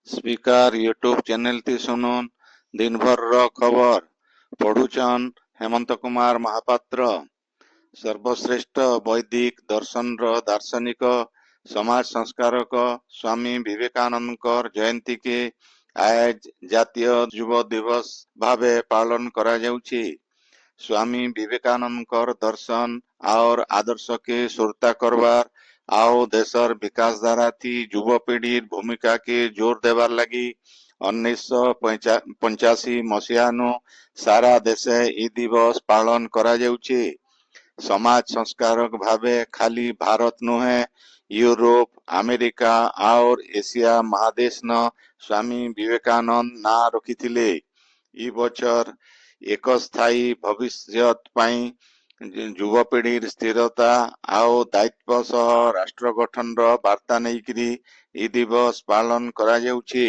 Speaker YouTube channel ती सुनुन दिन भर रो खबर पढ़ुचन हेमंत कुमार महापात्र। सर्वश्रेष्ठ वैदिक दर्शन रो दार्शनिक समाज संस्कारक स्वामी विवेकानंदकर जयंती के आज जातीय युव दिवस भावे पालन करा जाउछि। स्वामी विवेकानंदकर दर्शन और आदर्श के सुरता करवार आओ देशर विकास धारा थी युवपीढ़ी भूमिका के जोर देवार लगी 1985 मसीहानु सारा देशे ई दिवस पालन करा जाउछि। समाज संस्कारक भावे खाली भारत नुहे यूरोप अमेरिका और एशिया महादेश न स्वामी विवेकानंद ना रखिथिले। ई बचर एक स्थायी भविष्यत पाई युवपीढ़ी स्थिरता आउ दायित्व सह राष्ट्र गठन रो वार्ता नेइकरी ई दिवस पालन करा जाउछि।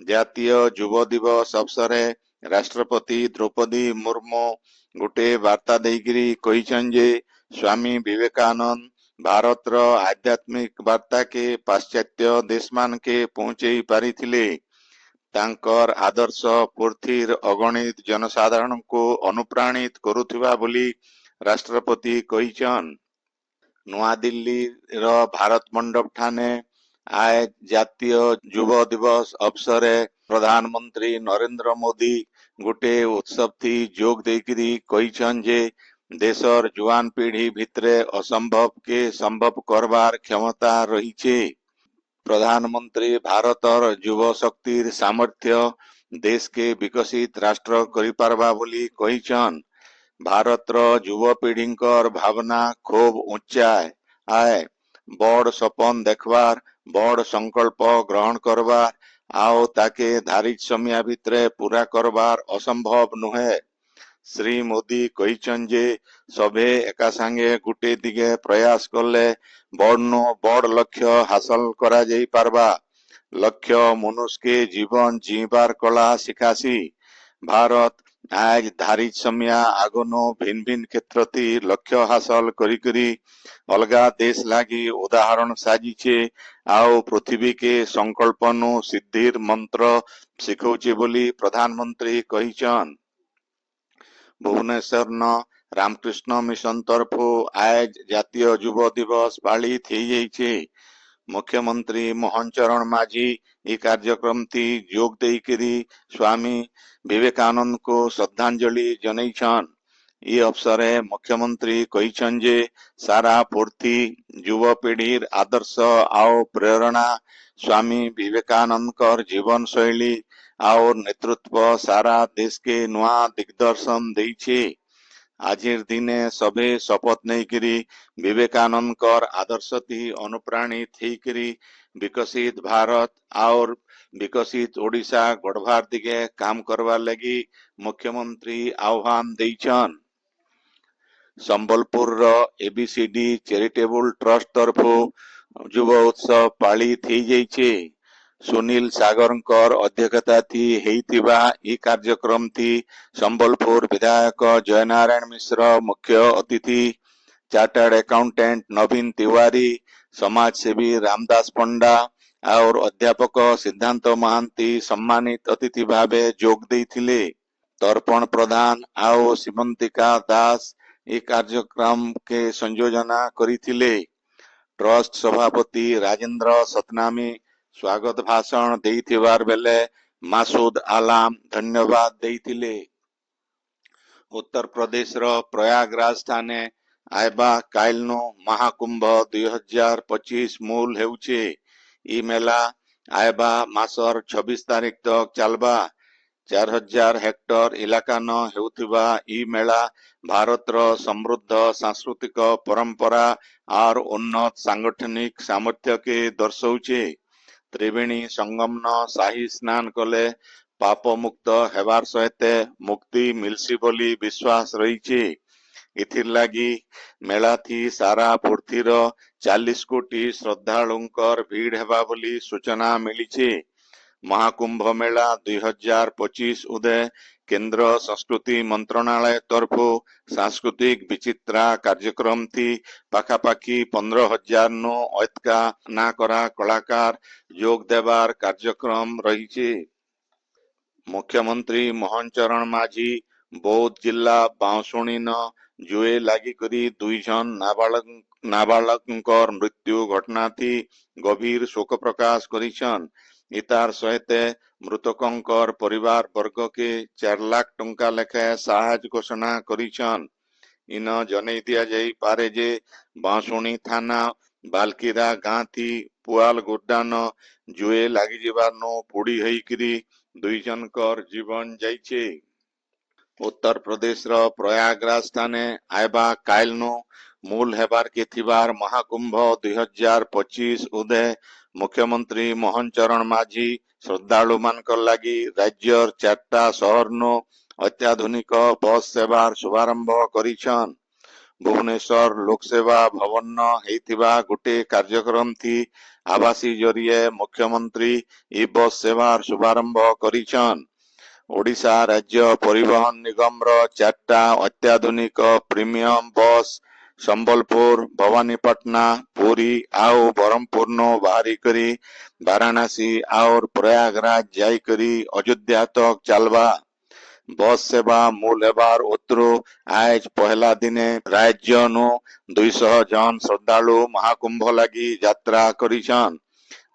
जातीय युव दिवस अवसरे राष्ट्रपति द्रौपदी मुर्मू गोटे वार्ता देइकरी कहिछन जे स्वामी विवेकानंद भारत रो आध्यात्मिक वार्ता के पाश्चात्य देश मान के पहुंचई पारिथिले। तांकर आदर्श पूर्थिर अगणित जनसाधारण को अनुप्राणित करुथिबा बोली राष्ट्रपति कहिछन। नुआ दिल्ली रो भारत मंडप ठाने आज जातीय युव दिवस अवसरे प्रधानमंत्री नरेंद्र मोदी गोटे उत्सव थी जोग देकरी कहिछन जे देशर जुआन पीढ़ी भितरे असंभव के संभव करवार क्षमता रहीछे। प्रधानमंत्री भारतर युव शक्तिर सामर्थ्य देश के विकसित राष्ट्र करि पारबा बोली कहिछन। भारतर युव पीढ़ींकर भावना खूब ऊंचा आए बड़ सपन देखवार बड़ संकल्प ग्रहण करवार आओ ताके धारित समय भितरे पूरा करवार असंभव नुहे। श्री मोदी कहिछन जे सभे एका संगे गुटे दिगे प्रयास करले बड़ बड़ लक्ष्य हासिल करा जाई पारबा। लक्ष्य मनुष्य के जीवन जीवार कला शिखासी। भारत आज धारित समय आगनो भिन्न भिन्न क्षेत्र थी लक्ष्य हासिल करी करी अलगा देश लागी उदाहरण साजिछे आओ पृथ्वी के संकल्पनु सिद्धिर मंत्र सिखौछे बोली प्रधानमंत्री कहिछन। भुवनेश्वर न रामकृष्ण मिशन तरफो आज जातीय युव दिवस पालित हो जाइछे। मुख्यमंत्री मोहन चरण माझी ई कार्यक्रम थी जोग देइकरी स्वामी विवेकानंद को श्रद्धांजलि जनैछन। ई अवसरे मुख्यमंत्री कहिछन जे सारा पूर्ति युव पीढ़ीर आदर्श आओ प्रेरणा स्वामी विवेकानंद कर जीवन शैली और नेतृत्व सारा देश के नुआ दिग्दर्शन देइछे। आजिर दिने सभे शपथ नेइकरी विवेकानंद कर आदर्श थी अनुप्राणित हेकरी विकसित भारत और विकसित ओडिशा गढ़वार दिगे काम करवार लगी मुख्यमंत्री आह्वान देइछन। संबलपुर रो एबीसीडी चैरिटेबल ट्रस्ट तरफो युव उत्सव पालित हो जाइछे। सुनील सागरकर अध्यक्षता थी हेइतिबा ई कार्यक्रम थी संबलपुर विधायक जयनारायण मिश्र मुख्य अतिथि, चार्टर्ड अकाउंटेंट नवीन तिवारी, समाजसेवी रामदास पंडा और अध्यापक सिद्धांत महांती सम्मानित अतिथि भावे जोग देइथिले। तर्पण प्रधान आओ सीमंतिका दास ई कार्यक्रम के संयोजना करिथिले। ट्रस्ट सभापति राजेंद्र सतनामी स्वागत भाषण देइथिबार बेले मासूद आलाम धन्यवाद देइथिले। उत्तर प्रदेश रो प्रयागराज स्थाने आयबा काइलनो महाकुंभ 2025 मूल हेउछे। ई मेला आयबा मासर 26 तारीख तक चलबा। 4000 हेक्टर इलाका न हेउथिबा ई मेला भारत रो समृद्ध सांस्कृतिक परंपरा और उन्नत सांगठनिक सामर्थ्य के दर्शौछे। त्रिवेणी संगम न शाही स्नान कले पाप मुक्त हेबार सहित मुक्ति मिलसी बोली विश्वास रहीछे। इथिर लागी मेला थी सारा पूर्तिर 40 कोटी श्रद्धालुंकर भीड़ हेबा बोली सूचना मिलीछे। महाकुंभ मेला 2025 उदय केंद्र संस्कृति मंत्रणालय तरफ सांस्कृतिक विचित्रा कार्यक्रम थी पाखापाखी 15,000 नो अतका ना करा कलाकार योग देवार कार्यक्रम रही। मुख्यमंत्री मोहन चरण माझी बौद्ध जिला बांसुणी न जुए लागिकरी 2 जन नाबालक मृत्यु घटना थी गभीर शोक प्रकाश करिछन। इतार सहित मृतकंकर परिवार वर्ग के 4 लाख टंका लेखे साहाय्य घोषणा करिछन। इन जनै दिया जाई पारे जे बांसुणी थाना बालकीरा गां थी पुआल गोड्डान जुए लागी जीवानो पोड़ी होइकरी 2 जनकर जीवन जाइछे। उत्तर प्रदेश रो प्रयागराज स्थाने आयबा कायलनो मूल हेबार के थिबार महाकुंभ 2025 उदय मुख्यमंत्री मोहन चरण माझी श्रद्धालु मानकर लागी राज्यर 4टा शहरनो अत्याधुनिक बस सेवार शुभारंभ करिछन। भुवनेश्वर लोकसेवा भवन न हेतिबा गुटे कार्यक्रम थी आवासी जरिए मुख्यमंत्री ई बस सेवार शुभारंभ करिछन। ओडिशा राज्य परिवहन निगम रो 4टा अत्याधुनिक प्रीमियम बस संबलपुर भवानीपटना पुरी आउ बरहमपुर नो बाहरी करी वाराणसी और प्रयागराज जाई करी अयोध्या तक चलबा। बस सेवा मूल हेबार उतरो आज पहला दिने राज्य नो 200 जन श्रद्धालु महाकुंभ लगी यात्रा करिछन।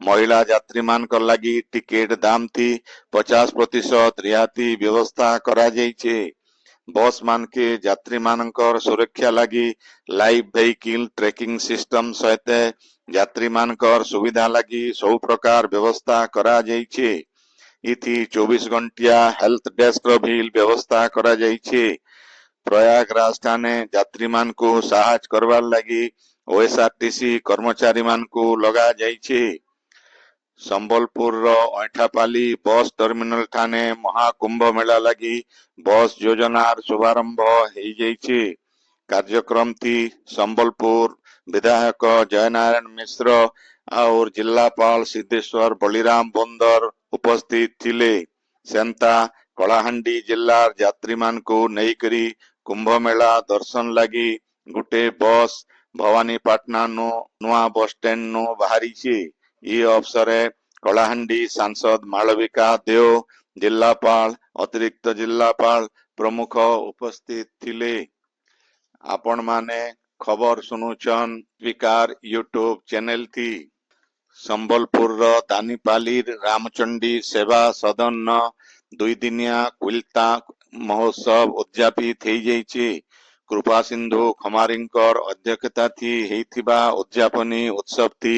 महिला यात्री मानकर लगी टिकेट दाम थी 50% रियाती व्यवस्था करा जाइछे। बस मान के यात्री मानकर सुरक्षा लगी लाइव व्हीकल ट्रैकिंग सिस्टम सहित यात्री मानकर सुविधा लगी सब प्रकार व्यवस्था करा जाइछे। इथि 24 घंटिया हेल्थ डेस्क रो भी व्यवस्था करा जाइछे। प्रयागराज थाने यात्री मान को साहाय्य करवार लगी ओएसआरटीसी कर्मचारी मान को लगा जाइछे। संबलपुर रो ऐठापाली बस टर्मिनल ठाने महाकुंभ मेला लगी बस योजनार शुभारंभ हो जाइछे। कार्यक्रम थी संबलपुर विधायक जयनारायण मिश्र और जिलापाल सिद्धेश्वर बलिराम बंदर उपस्थित थिले। सेंता कलाहांडी जिल्लार यात्री मान को नईकरी कुंभ मेला दर्शन लगी गुटे बस भवानीपाटना नो नुआ बस स्टैंड नो बाहरी छे। ये अवसरे कलाहांडी सांसद मालविका देव जिलापाल अतिरिक्त जिलापाल प्रमुख उपस्थित थिले। आपण माने खबर सुनुचन विकार यूट्यूब चैनल थी। संबलपुर रो दानीपाली रामचंडी सेवा सदन न 2 दिनिया कुलता महोत्सव उद्यापित हो जाइछे। कृपा सिंधु खमारिंकर अध्यक्षता थी हेथिबा उद्यापनी उत्सव थी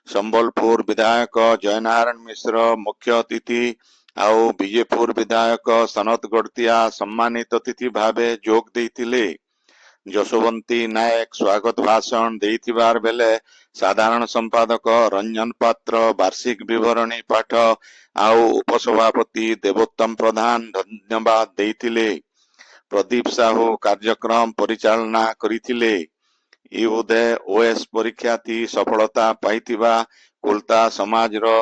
संबलपुर विधायक जयनारायण मिश्र मुख्य अतिथि आउ विजयपुर विधायक सनत गड़तिया सम्मानित अतिथि भावे जोग देथिले। जशोवंती नायक स्वागत भाषण देथिबार बेले साधारण संपादक रंजन पात्र वार्षिक विवरणी पाठ आउ उपसभापति देवोत्तम प्रधान धन्यवाद देथिले। प्रदीप साहू कार्यक्रम परिचालना करिथिले। ई उदय ओएस परीक्षा थी सफलता पाइथिबा कुलता समाज रो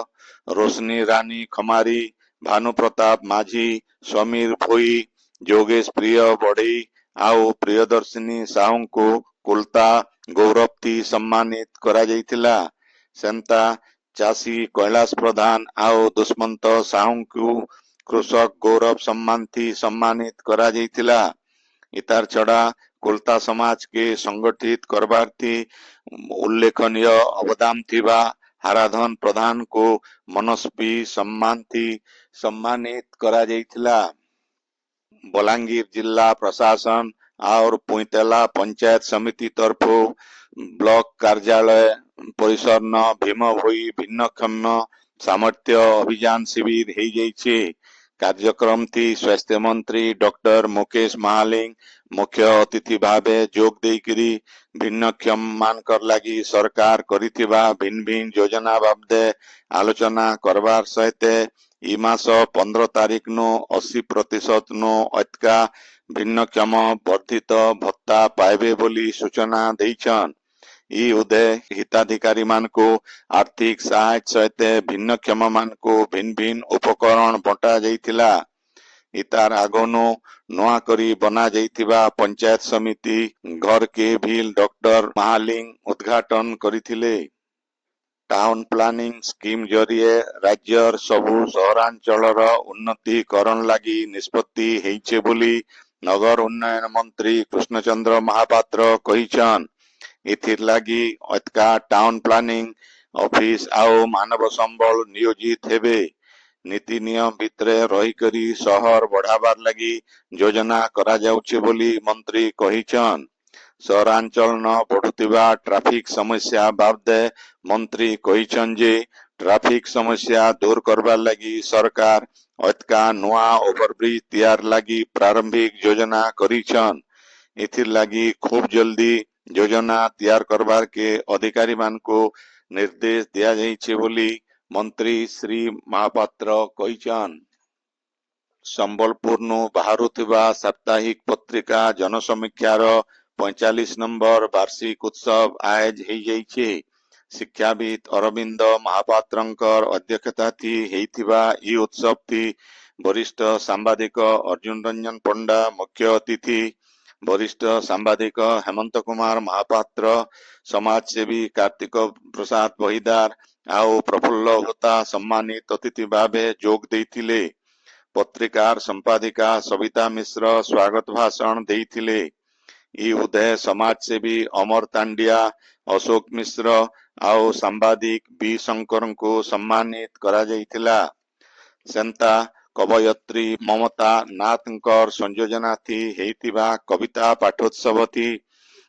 रोशनी रानी खमारी भानु प्रताप माझी समीर भोई जोगेश प्रिय बढ़ई आउ प्रियदर्शिनी साहू को कुलता गौरव थी सम्मानित करा जाइथिला। सेंता चासी कैलाश प्रधान आउ दुष्मंत साहू को कृषक गौरव सम्मान थी सम्मानित करा जाइथिला। इतार छड़ा कुलता समाज के संगठित करबार थी उल्लेखनीय अवदान थिबा हाराधन प्रधान को मनस्वी सम्मान थी सम्मानित करा जाइथिला। बलांगीर जिला प्रशासन और पुईतेला पंचायत समिति तरफ ब्लॉक कार्यालय परिसर न भीम भोई भिन्नक्षम सामर्थ्य अभियान शिविर हो जाइछे। कार्यक्रम थी स्वास्थ्य मंत्री डॉक्टर मुकेश महालिंग मुख्य अतिथि भावे जोग देकरी भिन्नक्षम मानकर लगी सरकार करिथिबा भिन्न भिन्न योजना बाबदे आलोचना करबार सहित ई मास 15 तारीख नो 80% नो अतका भिन्नक्षम वर्धित भत्ता पाइबे बोली सूचना देइछन। ई उदय हिताधिकारी मान को आर्थिक सहायता सहित भिन्नक्षम मान को भिन्न भिन्न उपकरण बंटा जाइथिला। इतार आगनु नूआ करी बना जाइतिबा पंचायत समिति घर के भील डॉक्टर महालिंग उद्घाटन करिथिले। टाउन प्लानिंग स्कीम जरिए राज्यर सबु सहरांचलर उन्नतीकरण लागि निष्पत्ति हेइछे बोली नगर उन्नयन मंत्री कृष्णचंद्र महापात्र कहिछन। इथिर लागि अतका टाउन प्लानिंग ऑफिस आउ मानव संबल नियोजित हेबे। नीति नियम भितरे रही करी शहर बढ़ाबार लगी योजना करा जाउछे बोली मंत्री कहिछन। सहरांचल न बढ़ुतिबा ट्राफिक समस्या बाबदे मंत्री कहिछन जे ट्राफिक समस्या दूर करबार लगी सरकार अतका नुआ ओवरब्रिज तैयार लगी प्रारंभिक योजना करिछन। इथिर लगी खूब जल्दी योजना तैयार करबार के अधिकारी मान को निर्देश दिया जाइछे बोली मंत्री श्री महापात्र कहिछन। संबलपुर नु बाहरुथिबा साप्ताहिक पत्रिका जनसमीक्षार 45 नंबर वार्षिक उत्सव आज हेइ जाइछे। शिक्षाविद अरविंद महापात्रंकर अध्यक्षता थी हेइथिबा ई उत्सव थी वरिष्ठ सांबादिक अर्जुन रंजन पंडा मुख्य अतिथि, वरिष्ठ सांबादिक हेमंत कुमार महापात्र, समाजसेवी कार्तिक प्रसाद बहिदार आउ प्रफुल्ल होता सम्मानित अतिथि भावे जोग देइथिले। पत्रिकार संपादिका सविता मिश्र स्वागत भाषण देइथिले। ई उदय समाजसेवी अमर तांडिया, अशोक मिश्र आउ सांबादिक बी शंकर को सम्मानित करा जाइथिला। सेंता कवयत्री ममता नाथंकर संयोजना थी हेइतिबा कविता पाठोत्सव थी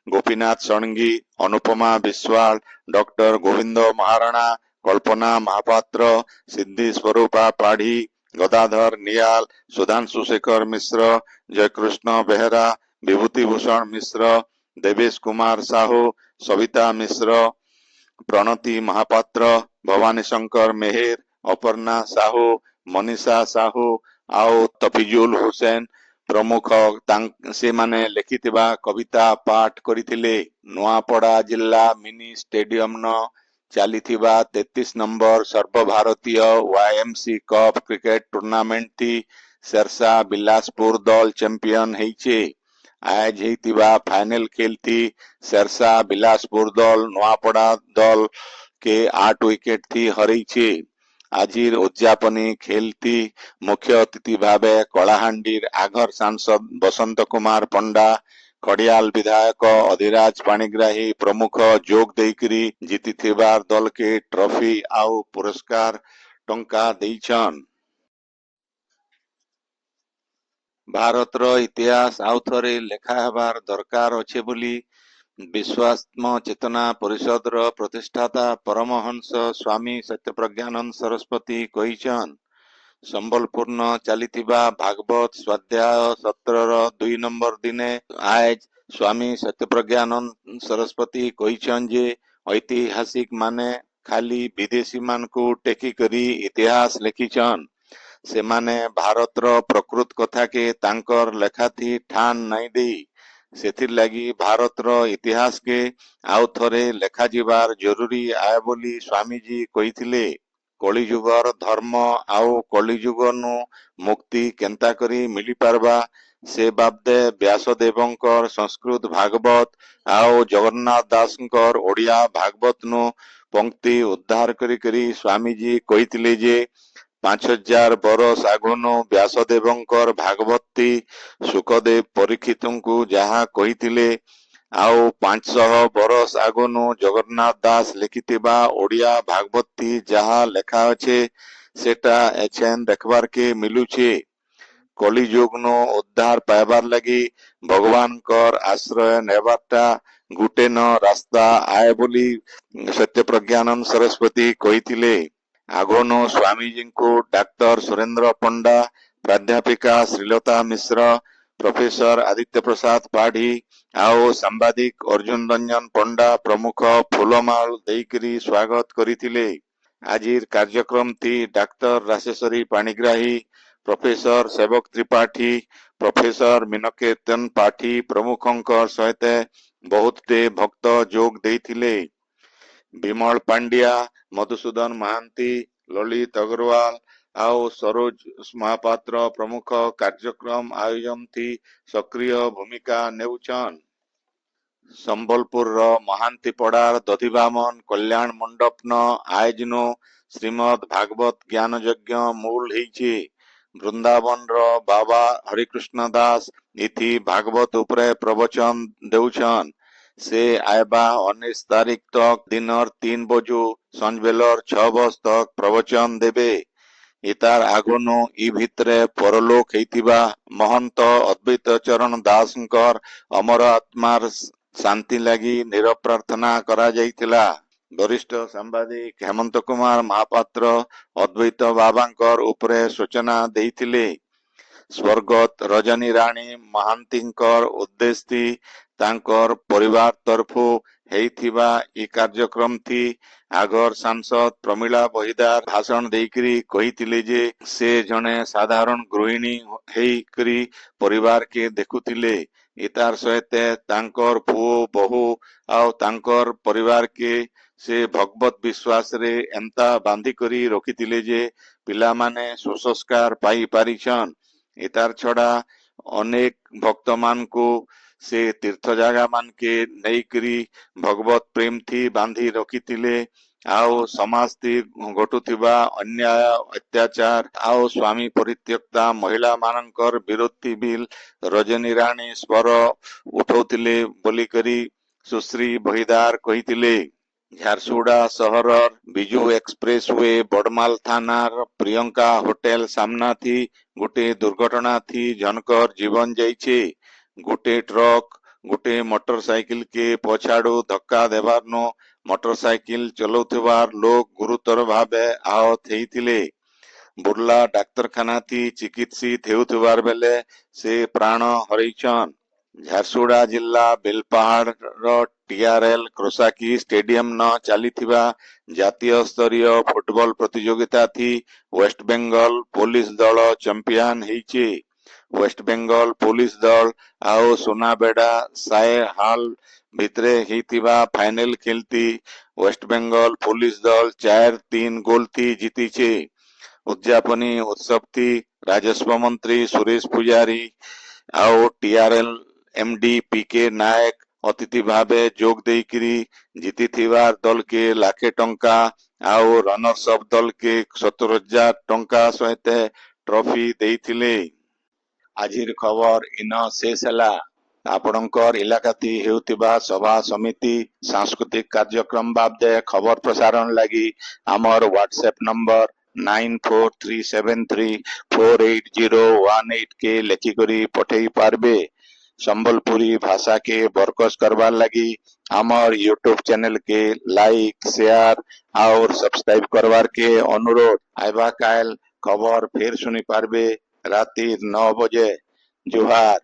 गोपीनाथ षणगी, अनुपमा विश्वाल, डॉक्टर गोविंद महाराणा, कल्पना महापात्र, सिद्धि स्वरूपा पाढ़ी, गदाधर नियाल, सुधांशु शेखर मिश्र, जयकृष्ण बेहरा, विभूति भूषण मिश्र, देवेश कुमार साहू, सविता मिश्र, प्रणति महापात्र, भवानी शंकर मेहेर, अपर्णा साहू, मनीषा साहू आउ तफिजुल हुसैन प्रमुख से माने लिखिथिबा कविता पाठ करिथिले। नुआपड़ा जिला मिनी स्टेडियम न चलीथिबा 33 नंबर सर्वभारतीय वाईएमसी कप क्रिकेट टूर्नामेंट थी शेरशाह बिलासपुर दल चैंपियन हेइछे। आज हेइतिबा फाइनल खेल थी शेरशाह बिलासपुर दल नुआपड़ा दल के 8 विकेट थी हरइछे। आजिर उद्यापनी खेल थी मुख्य अतिथि भावे कलाहांडीर आघर सांसद बसंत कुमार पंडा, खड़ियाल विधायक अधिराज पाणिग्राही प्रमुख जोग देइकरी जीतिथिबार दल के ट्रॉफी आउ पुरस्कार टंका देइछन। भारतर इतिहास आउ थरे लेखा हेबार दरकार अच्छे बोली विश्वात्म चेतना परिषद प्रतिष्ठाता परमहंस स्वामी सत्यप्रज्ञानंद सरस्वती कहिछन। संबलपुर न चलीथिबा भागवत स्वाध्याय सत्रर 2 नंबर दिने आज स्वामी सत्यप्रज्ञानंद सरस्वती कहिछन जे ऐतिहासिक माने खाली विदेशी मान को टेकी करी इतिहास लिखिछन। से माने भारतर प्रकृत कथा के तांकर लेखा थी ठान नहीं देई सेथिर लगी भारतर इतिहास के आउ थरे लेखा जीवार जरूरी आए बोली स्वामीजी कहिथिले। कलिजुगर धर्म आउ कलिजुग नु मुक्ति केंता करी मिली पारबा से बाबदे व्यासदेवंकर संस्कृत भागवत आउ जगन्नाथ दासंकर ओडिया भागवत नु पंक्ति उद्धार करी करी स्वामीजी कहिथिले जे 5000 बरस आगुनु व्यासदेवंकर भागवती सुखदेव परीक्षितंकु जहा कहिथिले आउ 500 बरस आगुनु जगन्नाथ दास लिखिथिबा ओडिया भागवती जहा लेखा अच्छे सेटा एछेन देखबार के मिलुछे। कलिजुग नु उद्धार पाइबार लगी भगवान कर आश्रय नेबारटा गुटे न रास्ता आए बोली सत्यप्रज्ञानंद सरस्वती कहिथिले। आगोनो स्वामीजी को डॉक्टर सुरेंद्र पंडा, प्राध्यापिका श्रीलता मिश्र, प्रोफेसर आदित्य प्रसाद पाढ़ी आउ सांबादिक अर्जुन रंजन पंडा प्रमुख फूलमाल देइकरी स्वागत करिथिले। आजिर कार्यक्रम थी डॉक्टर राशेश्वरी पाणिग्राही, प्रोफेसर सेवक त्रिपाठी, प्रोफेसर मीनकेतन पाठी प्रमुखंकर सहित बहुत भक्त जोग देइथिले। विमल पांड्या, मधुसूदन महांती, ललित अग्रवाल, ଆଉ ସରୋଜ ମହାପାତ୍ର ପ୍ରମୁଖ କାର୍ଯ୍ୟକ୍ରମ ଆୟୋଜନ ଥି ସକ୍ରିୟ ଭୂମିକା ନେଉଛନ୍। ସମ୍ବଲପୁରର ମହାନ୍ତିପଡ଼ାର ଦଧିବାମନ କଲ୍ୟାଣ ମଣ୍ଡପନ ଆୟୋଜନ ଶ୍ରୀମଦ୍ ଭାଗବତ ଜ୍ଞାନ ଯଜ୍ଞ ମୂଳ ହେଇଛି। ବୃନ୍ଦାବନର ବାବା ହରିକୃଷ୍ଣ ଦାସ ଇଥି ଭାଗବତ ଉପରେ ପ୍ରବଚନ ଦେଉଛନ୍। ସେ ଆଇବା 19 ତାରିଖ ତକ ଦିନର 3 ବଜୁ ସଞ୍ଜବେଲର 6 ବଜ ତକ ପ୍ରବଚନ ଦେବେ। ଇତାର ଆଗନୁ ଇ ଭିତରେ ପରଲୋକ ହେଇଥିବା ମହନ୍ତ ଅଦ୍ବୈତ ଚରଣ ଦାସଙ୍କର ଅମର ଆତ୍ମାର ଶାନ୍ତି ଲାଗି ନିରବ ପ୍ରାର୍ଥନା କରାଯାଇଥିଲା। ବରିଷ୍ଠ ସାମ୍ବାଦିକ ହେମନ୍ତ କୁମାର ମହାପାତ୍ର ଅଦ୍ବୈତ ବାବାଙ୍କର ଉପରେ ସୂଚନା ଦେଇଥିଲେ। ସ୍ୱର୍ଗତ ରଜନୀ ରାଣୀ ମହାନ୍ତିଙ୍କର ଉଦ୍ଦେଶ୍ୟ ତାଙ୍କର ପରିବାର ତରଫୁ ହେଇଥିବା ଇ କାର୍ଯ୍ୟକ୍ରମ ଥି ଆଗର ସାଂସଦ ପ୍ରମିଳା ବହିଦାର ଭାଷଣ ଦେଇକରି କହିଥିଲେ ଯେ ସେ ଜଣେ ସାଧାରଣ ଗୃହିଣୀ ହେଇକରି ପରିବାରକେ ଦେଖୁଥିଲେ। ଇତାର ସହିତ ତାଙ୍କର ପୁଅ ବୋହୂ ଆଉ ତାଙ୍କର ପରିବାରକେ ସେ ଭଗବତ ବିଶ୍ୱାସରେ ଏନ୍ତା ବାନ୍ଧିକରି ରଖିଥିଲେ ଯେ ପିଲାମାନେ ସୁସଂସ୍କାର ପାଇ ପାରିଛନ୍। ଇତାର ଛଡା ଅନେକ ଭକ୍ତମାନଙ୍କୁ ସେ ତୀର୍ଥ ଜାଗା ମାନକେ ନେଇକରି ଭଗବତ ପ୍ରେମ ଥି ବାନ୍ଧି ରଖିଥିଲେ। ଆଉ ସମାଜ ଘଟୁଥିବା ଅନ୍ୟାୟ ଅତ୍ୟାଚାର ଆଉ ସ୍ୱାମୀ ପରିତ୍ୟକ୍ତା ମହିଳା ମାନଙ୍କର ବିରୋଧୀ ବିଲ୍ ରଜନୀ ରାଣୀ ସ୍ୱର ଉଠଉଥିଲେ ବୋଲିକରି ସୁଶ୍ରୀ ବହିଦାର କହିଥିଲେ। ଝାରସୁଗୁଡ଼ା ସହରର ବିଜୁ ଏକ୍ସପ୍ରେସ ୱେ ବଡମାଲ ଥାନାର ପ୍ରିୟଙ୍କା ହୋଟେଲ ସାମ୍ନା ଥି ଗୋଟେ ଦୁର୍ଘଟଣା ଥି ଜଣକର ଜୀବନ ଯାଇଛି। ଗୋଟେ ଟ୍ରକ୍ ଗୋଟେ ମୋଟର ସାଇକେଲ କେ ପଛାଡୁ ଧକ୍କା ଦେବାରନୁ ମୋଟର ସାଇକେଲ ଚଲାଉଥିବାର ଲୋକ ଗୁରୁତର ଭାବେ ଆହତ ହେଇଥିଲେ। ବୁର୍ଲା ଡାକ୍ତରଖାନା ଥି ଚିକିତ୍ସିତ ହେଉଥିବାର ବେଲେ ସେ ପ୍ରାଣ ହରେଇଛନ୍। ଝାରସୁଗୁଡ଼ା ଜିଲ୍ଲା ବେଲପାହାଡ଼ର ଟିଆରଏଲ କ୍ରୋସାକି ଷ୍ଟାଡିୟମ ନ ଚାଲିଥିବା ଜାତୀୟ ସ୍ତରୀୟ ଫୁଟବଲ ପ୍ରତିଯୋଗିତା ଥି ୱେଷ୍ଟବେଙ୍ଗଲ ପୋଲିସ ଦଳ ଚମ୍ପିଆନ ହେଇଛି। ୱେଷ୍ଟବେଙ୍ଗଲ ପୋଲିସ ଦଳ ଆଉ ସୁନାବେଡା ସାଏ ହାଲ ଭିତରେ ହେଇଥିବା ଫାଇନାଲ ଖେଳତି ୱେଷ୍ଟବେଙ୍ଗଲ ପୋଲିସ ଦଳ 4-3 ଗୋଲ ଥି ଜିତିଛି। ଉଦ୍ଯାପନୀ ଉତ୍ସବ ଥି ରାଜସ୍ୱ ମନ୍ତ୍ରୀ ସୁରେଶ ପୂଜାରୀ ଆଉ ଟିଆରଏଲ ଏମଡି ପିକେ ନାୟକ ଅତିଥି ଭାବେ ଯୋଗ ଦେଇକରି ଜିତିଥିବା ଦଲକେ ଲାଖେ ଟଙ୍କା ଆଉ ରନର୍ସ ଅଫ୍ ଦଲକେ 70,000 ଟଙ୍କା ସହିତ ଟ୍ରଫି ଦେଇଥିଲେ। ଆଜିର ଖବର ଇନ ଶେଷ ହେଲା। ଆପଣଙ୍କର ଇଲାକାତି ହେଉଥିବା ସଭା ସମିତି ସାଂସ୍କୃତିକ କାର୍ଯ୍ୟକ୍ରମ ବାବଦେ ଖବର ପ୍ରସାରଣ ଲାଗି ଆମର ହ୍ୱାଟ୍ସଆପ ନମ୍ବର 9437348018 के लेखिकरी पठेई पारबे। संबलपुरी भाषा के बरकस करवार लगी हमार यूट्यूब चैनल के लाइक शेयर और सब्सक्राइब करवार के अनुरोध। आइबा काल खबर फिर सुनी पारबे राति 9 बजे। जुहार।